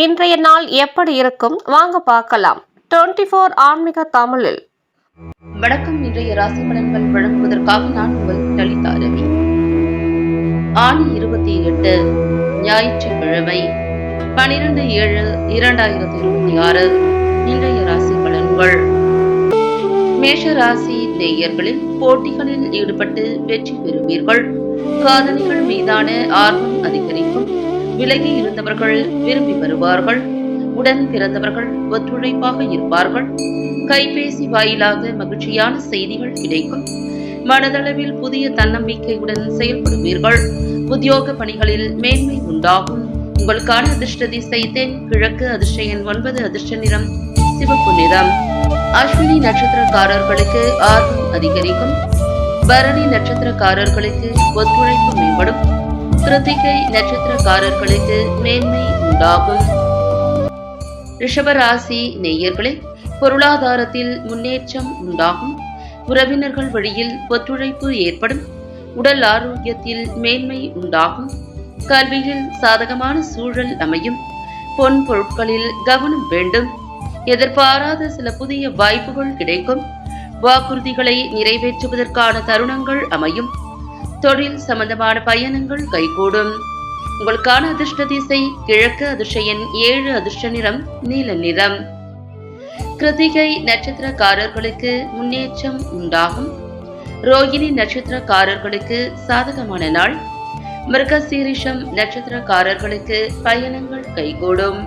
இன்றைய நாள் எப்படி இருக்கும் வாங்க பார்க்கலாம். 24 ஆன்மீக தமிழில் வணக்கம். இன்றைய ராசி பலன்கள் வழங்குவதற்காக நான் உங்கள் லலிதா ரவி. ஆணி 28 ஞாயிற்றுக்கிழமை 12/7/2026 இன்றைய ராசி பலன்கள். மேஷ ராசி நேயர்களில் போட்டிகளில் ஈடுபட்டு வெற்றி பெறுவீர்கள். காதலிகள் மீதான ஆர்வம் அதிகரிக்கும். விலகி இருந்தவர்கள் விரும்பி வருவார்கள். உடன் பிறந்தவர்கள் ஒத்துழைப்பாக இருப்பார்கள். கைபேசி வாயிலாக மகிழ்ச்சியான செய்திகள் கிடைக்கும். மனதளவில் புதிய தன்னம்பிக்கையுடன் செயல்படுவீர்கள். உத்தியோக பணிகளில் மேன்மை உண்டாகும். உங்களுக்கான அதிர்ஷ்ட திசை தென் கிழக்கு. அதிர்ஷ்ட எண் 9. அதிர்ஷ்ட நிறம் சிவப்பு நிறம். அஸ்வினி நட்சத்திரக்காரர்களுக்கு ஆர்வம் அதிகரிக்கும். பரணி நட்சத்திரக்காரர்களுக்கு ஒத்துழைப்பு மேம்படும். கிருத்திகை நட்சத்திரக்காரர்களுக்கு மேன்மை உண்டாகும். ரிஷபராசி நேயர்களே, பொருளாதாரத்தில் முன்னேற்றம் உண்டாகும். உறவினர்கள் வழியில் ஒத்துழைப்பு ஏற்படும். உடல் ஆரோக்கியத்தில் மேன்மை உண்டாகும். கல்வியில் சாதகமான சூழல் அமையும். பொன் பொருட்களில் கவனம் வேண்டும். எதிர்பாராத சில புதிய வாய்ப்புகள் கிடைக்கும். வாக்குறுதிகளை நிறைவேற்றுவதற்கான தருணங்கள் அமையும். தொழில் சம்பந்தமான பயணங்கள் கைகூடும். உங்களுக்கான அதிர்ஷ்ட திசை கிழக்கு. அதிர்ஷ்ட எண் 7. அதிர்ஷ்ட நிறம் நீல நிறம். கிருத்திகை நட்சத்திரக்காரர்களுக்கு முன்னேற்றம் உண்டாகும். ரோகிணி நட்சத்திரக்காரர்களுக்கு சாதகமான நாள். மிருகசீரிஷம் நட்சத்திரக்காரர்களுக்கு பயணங்கள் கைகூடும்.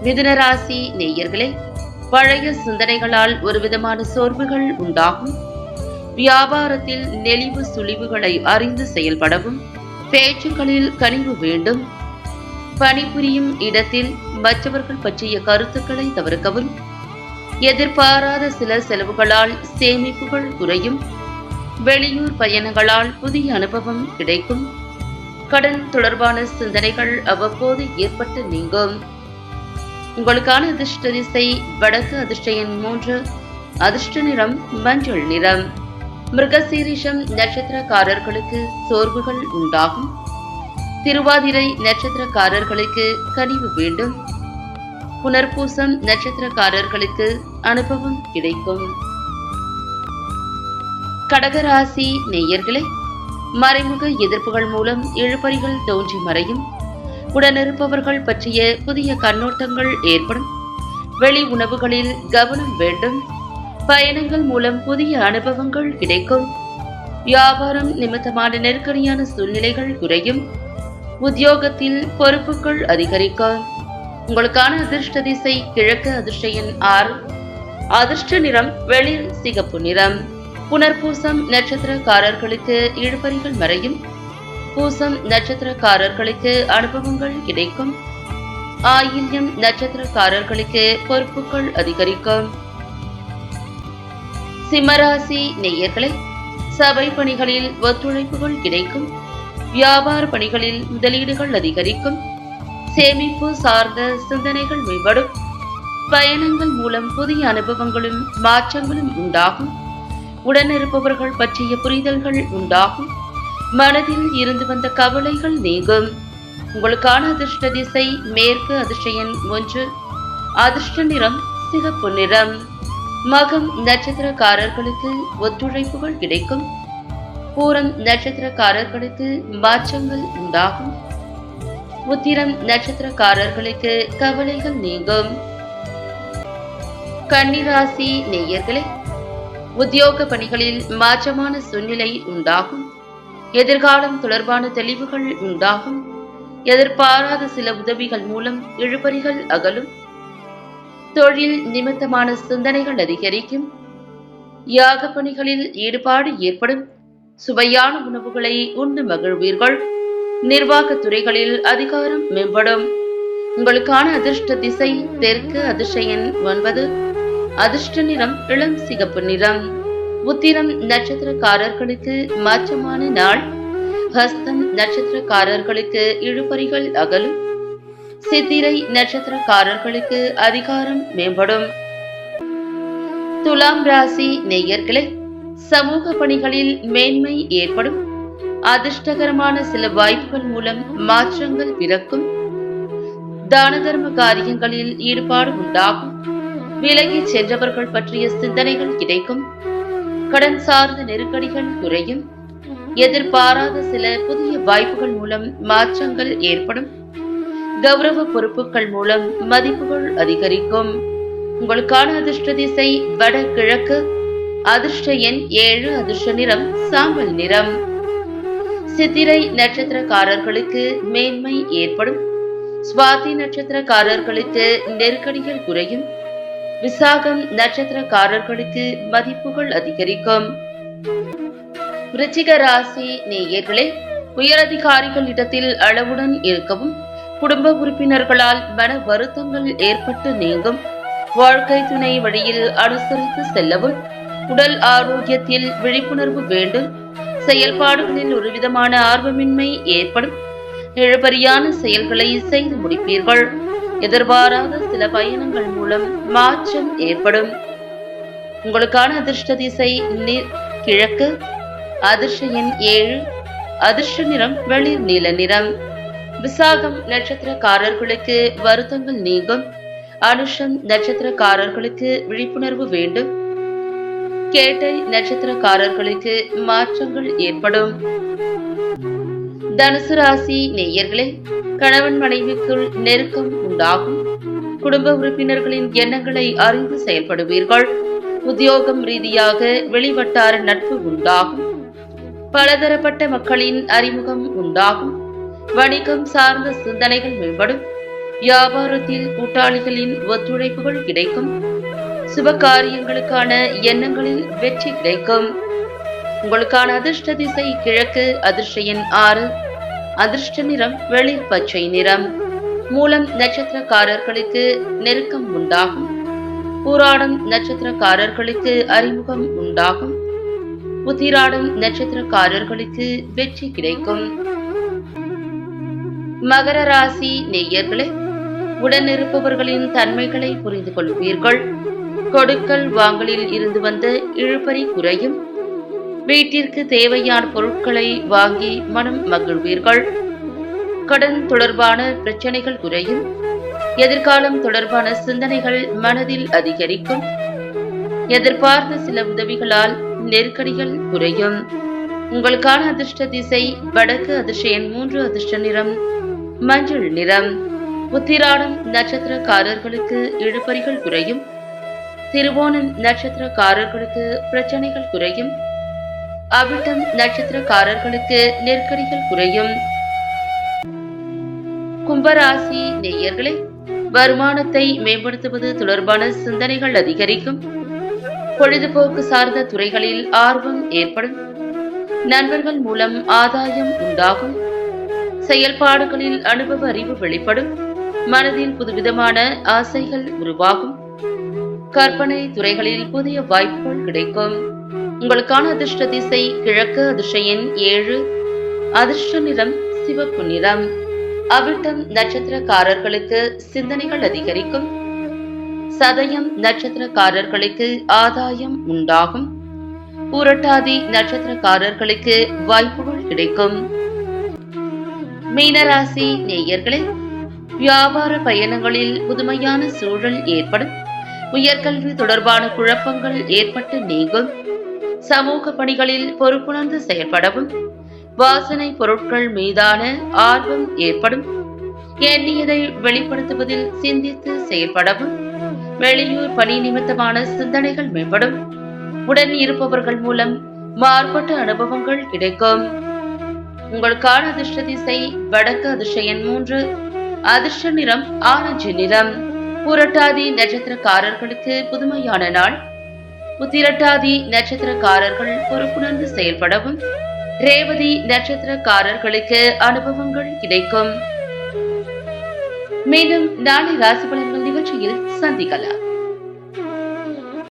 மிதுன ராசி நேயர்களே, பழைய சிந்தனைகளால் ஒரு விதமான சோர்வுகள் உண்டாகும். வியாபாரத்தில் நெளிவு சுழிவுகளை அறிந்து செயல்படவும். பேச்சுக்களில் கனிவு வேண்டும். பணிபுரியும் இடத்தில் மற்றவர்கள் பற்றிய கருத்துக்களை தவிர்க்கவும். எதிர்பாராத சில செலவுகளால் சேமிப்புகள் குறையும். வெளியூர் பயணங்களால் புதிய அனுபவம் கிடைக்கும். கடன் தொடர்பான சிந்தனைகள் அவ்வப்போது ஏற்பட்டு நீங்கும். உங்களுக்கான அதிர்ஷ்ட திசை வடக்கு. அதிர்ஷ்ட எண் 3. அதிர்ஷ்ட நிறம் மஞ்சள் நிறம். மிருகசீரிஷம் நட்சத்திரக்காரர்களுக்கு சோர்வுகள் உண்டாகும். திருவாதிரை நட்சத்திரக்காரர்களுக்கு கனிவு வேண்டும். புனர்பூசம் நட்சத்திரக்காரர்களுக்கு அனுபவம் கிடைக்கும். கடகராசி நேயர்களே, மறைமுக எதிர்ப்புகள் மூலம் இழுபறிகள் தோன்றி மறையும். உடனிருப்பவர்கள் பற்றிய புதிய கண்ணோட்டங்கள் ஏற்படும். வெளி உணவுகளில் கவனம் வேண்டும். பயணங்கள் மூலம் புதிய அனுபவங்கள் கிடைக்கும். வியாபாரம் நிமித்தமான நெருக்கடியான சூழ்நிலைகள் குறையும். உத்தியோகத்தில் பொறுப்புகள் அதிகரிக்கும். உங்களுக்கான அதிர்ஷ்ட திசை கிழக்கு. அதிர்ஷ்ட எண் 6. அதிர்ஷ்ட நிறம் வெளிர் சிகப்பு நிறம். புனர்பூசம் நட்சத்திரக்காரர்களுக்கு இழுபறிகள் மறையும். பூசம் நட்சத்திரக்காரர்களுக்கு அனுபவங்கள் கிடைக்கும். ஆயில்யம் நட்சத்திரக்காரர்களுக்கு பொறுப்புகள் அதிகரிக்கும். சிம்மராசி நேயர்களே, சபை பணிகளில் ஒத்துழைப்புகள் கிடைக்கும். வியாபார பணிகளில் முதலீடுகள் அதிகரிக்கும். சேமிப்பு சார்ந்த சிந்தனைகள் மேம்படும். பயணங்கள் மூலம் புதிய அனுபவங்களும் மாற்றங்களும் உண்டாகும். உடனிருப்பவர்கள் பற்றிய புரிதல்கள் உண்டாகும். மனதில் இருந்து வந்த கவலைகள் நீங்கும். உங்களுக்கான அதிர்ஷ்ட திசை மேற்கு. அதிர்ஷ்ட எண் 1. அதிர்ஷ்ட நிறம் சிகப்பு நிறம். மகம் நட்சத்திரக்காரர்களுக்கு ஒத்துழைப்புகள் கிடைக்கும். பூரம் நட்சத்திரக்காரர்களுக்கு மாற்றங்கள் உண்டாகும். உத்திரம் நட்சத்திரக்காரர்களுக்கு கவலைகள் நீங்கும். கன்னிராசி நேயர்களே, உத்தியோக பணிகளில் மாற்றமான சூழ்நிலை உண்டாகும். எதிர்காலம் தொடர்பான தெளிவுகள் உண்டாகும். எதிர்பாராத சில உதவிகள் மூலம் இழுபறிகள் அகலும். தொழில் நிமித்தமான சிந்தனைகள் அதிகரிக்கும். யாக பணிகளில் ஈடுபாடு ஏற்படும். சுவையான உணவுகளை உண்டு மகிழ்வீர்கள். நிர்வாக துறைகளில் அதிகாரம் மேம்படும். உங்களுக்கான அதிர்ஷ்ட திசை தெற்கு. அதிர்ஷ்ட எண் 9. அதிர்ஷ்ட நிறம் இளம் சிகப்பு நிறம். உத்திரம் நட்சத்திரக்காரர்களுக்கு மாற்றமான நாள். ஹஸ்தம் நட்சத்திரக்காரர்களுக்கு இழுபறிகள் அகலும். சித்திரை நட்சத்திரக்காரர்களுக்கு அதிகாரம் மேம்படும். துலாம் ராசி நேயர்களே, சமூக பணிகளில் மேன்மை ஏற்படும். அதிர்ஷ்டகரமான சில வாய்ப்புகள் மூலம் மாற்றங்கள் பிறக்கும். தான தர்ம காரியங்களில் ஈடுபாடு உண்டாகும். விலகி சென்றவர்கள் பற்றிய சிந்தனைகள் கிடைக்கும். கடன் சார்ந்த நெருக்கடிகள் குறையும். எதிர்பாராத சில புதிய வாய்ப்புகள் மூலம் மாற்றங்கள் ஏற்படும். கௌரவ பொறுப்புகள் மூலம் மதிப்புகள் அதிகரிக்கும். உங்களுக்கான அதிர்ஷ்ட திசை வடகிழக்கு. அதிர்ஷ்ட எண் 7. அதிர்ஷ்ட நிறம் சாம்பல் நிறம். சித்திரை நட்சத்திரக்காரர்களுக்கு மேன்மை ஏற்படும். சுவாதி நட்சத்திரக்காரர்களுக்கு நெருக்கடிகள் குறையும். விசாகம் நட்சத்திரக்காரர்களுக்கு மதிப்புகள் அதிகரிக்கும். விருச்சிக ராசி நேயர்களே, உயரதிகாரிகளிடத்தில் அளவுடன் இருக்கவும், குடும்ப உறுப்பினர்களால் மன வருத்தங்கள் ஏற்பட்டு நீங்கும். வாழ்க்கை துணை வழியில் அனுசரித்து செல்லவும், உடல் ஆரோக்கியத்தில் விழிப்புணர்வு வேண்டும். செயல்பாடுகளில் ஒரு விதமான ஆர்வமின்மை ஏற்படும். இழுபறியான செயல்களை செய்து முடிப்பீர்கள். எதிர்பாராத சில பயணங்கள் மூலம் மாற்றம் ஏற்படும். உங்களுக்கான அதிர்ஷ்ட திசை கிழக்கு. அதிர்ஷ்ட எண் 7. அதிர்ஷ்ட நிறம் வெளிர் நீல நிறம். விசாகம் நட்சத்திரக்காரர்களுக்கு வருத்தங்கள் நீங்கும். அனுஷம் நட்சத்திரக்காரர்களுக்கு விழிப்புணர்வு வேண்டும். கேட்டை நட்சத்திரக்காரர்களுக்கு மாற்றங்கள் ஏற்படும். தனுசு ராசி நேயர்களே, கணவன் மனைவிக்குள் நெருக்கம் உண்டாகும். குடும்ப உறுப்பினர்களின் எண்ணங்களை அறிந்து செயல்படுவீர்கள். உத்தியோகம் ரீதியாக வெளிவட்டார நட்பு உண்டாகும். பலதரப்பட்ட மக்களின் அறிமுகம் உண்டாகும். வணிகம் சார்ந்த சிந்தனைகள் மேம்படும். வியாபாரத்தில் கூட்டாளிகளின் ஒத்துழைப்புகள் கிடைக்கும். சுப காரியங்களுக்கான எண்ணங்களில் வெற்றி கிடைக்கும். உங்களுக்கான அதிர்ஷ்ட திசை கிழக்கு. அதிர்ஷ்ட எண் 6. அதிர்ஷ்ட நிறம் வெளிர் பச்சை நிறம். மூலம் நட்சத்திரக்காரர்களுக்கு நெருக்கம் உண்டாகும். பூராடம் நட்சத்திரக்காரர்களுக்கு அறிமுகம் உண்டாகும். உத்திராடம் நட்சத்திரக்காரர்களுக்கு வெற்றி கிடைக்கும். மகர ராசி நேயர்களே, உடனிருப்பவர்களின் தன்மைகளை புரிந்து கொள்வீர்கள். கொடுக்கல் வாங்கலில் இருந்து வந்த இழுபறி குறையும். வீட்டிற்கு தேவையான பொருட்களை வாங்கி மனம் மகிழ்வீர்கள். கடன் தொடர்பான பிரச்சனைகள் குறையும். எதிர்காலம் தொடர்பான சிந்தனைகள் மனதில் அதிகரிக்கும். எதிர்பார்த்த சில உதவிகளால் நெருக்கடிகள் குறையும். உங்களுக்கான அதிர்ஷ்ட திசை வடக்கு. அதிர்ஷ்ட எண் 3. அதிர்ஷ்ட நிறம் மஞ்சள் நிறம். உத்திராடம் நட்சத்திரக்காரர்களுக்கு இழுபறிகள் குறையும். திருவோணம் நட்சத்திரக்காரர்களுக்கு பிரச்சனைகள் குறையும். அவிட்டம் நட்சத்திரக்காரர்களுக்கு நெருக்கடிகள் குறையும். கும்பராசி நேயர்களே, வருமானத்தை மேம்படுத்துவது தொடர்பான சிந்தனைகள் அதிகரிக்கும். பொழுதுபோக்கு சார்ந்த துறைகளில் ஆர்வம் ஏற்படும். நண்பர்கள் மூலம் ஆதாயம் உண்டாகும். செயல்பாடுகளில் அனுபவ அறிவு வெளிப்படும். மனதில் புதுவிதமான ஆசைகள் உருவாகும். கற்பனை துறைகளில் புதிய வாய்ப்புகள் கிடைக்கும். உங்களுக்கான அதிர்ஷ்ட திசை கிழக்கு. அதிர்ஷ்ட எண் 7. அதிர்ஷ்ட நிறம் சிவப்பு நிறம். அவிட்டம் நட்சத்திரக்காரர்களுக்கு சிந்தனைகள் அதிகரிக்கும். சதயம் நட்சத்திரக்காரர்களுக்கு ஆதாயம் உண்டாகும். பூரட்டாதி நட்சத்திரக்காரர்களுக்கு வாய்ப்புகள் கிடைக்கும். மீனராசி நேயர்களே, வியாபார பயணங்களில் புதுமையான சூழல் ஏற்படும். உயர்கல்வி தொடர்பான குழப்பங்கள் ஏற்பட்டு நீங்கும். சமூக பணிகளில் பொறுப்புணர்ந்து செயல்படவும், வாசனை பொருட்கள் மீதான ஆர்வம் ஏற்படும். எண்ணியதை வெளிப்படுத்துவதில் சிந்தித்து செயல்படவும், வெளியூர் பணி நிமித்தமான சிந்தனைகள் மேம்படும். உடன் இருப்பவர்கள் மூலம் மாறுபட்ட அனுபவங்கள் கிடைக்கும். உங்களுக்கான அதிர்ஷ்ட திசை வடக்கு. அதிர்ஷ்ட எண் 3. அதிர்ஷ்ட நிறம் ஆரஞ்சு நிறம். புரட்டாதி நட்சத்திரக்காரர்களுக்கு புதுமையான நாள். உத்திரட்டாதி நட்சத்திரக்காரர்கள் பொறுப்புணர்ந்து செயல்படவும், ரேவதி நட்சத்திரக்காரர்களுக்கு அனுபவங்கள் கிடைக்கும். மீண்டும் நாளை ராசி பலன்கள் நிகழ்ச்சியில் சந்திக்கலாம்.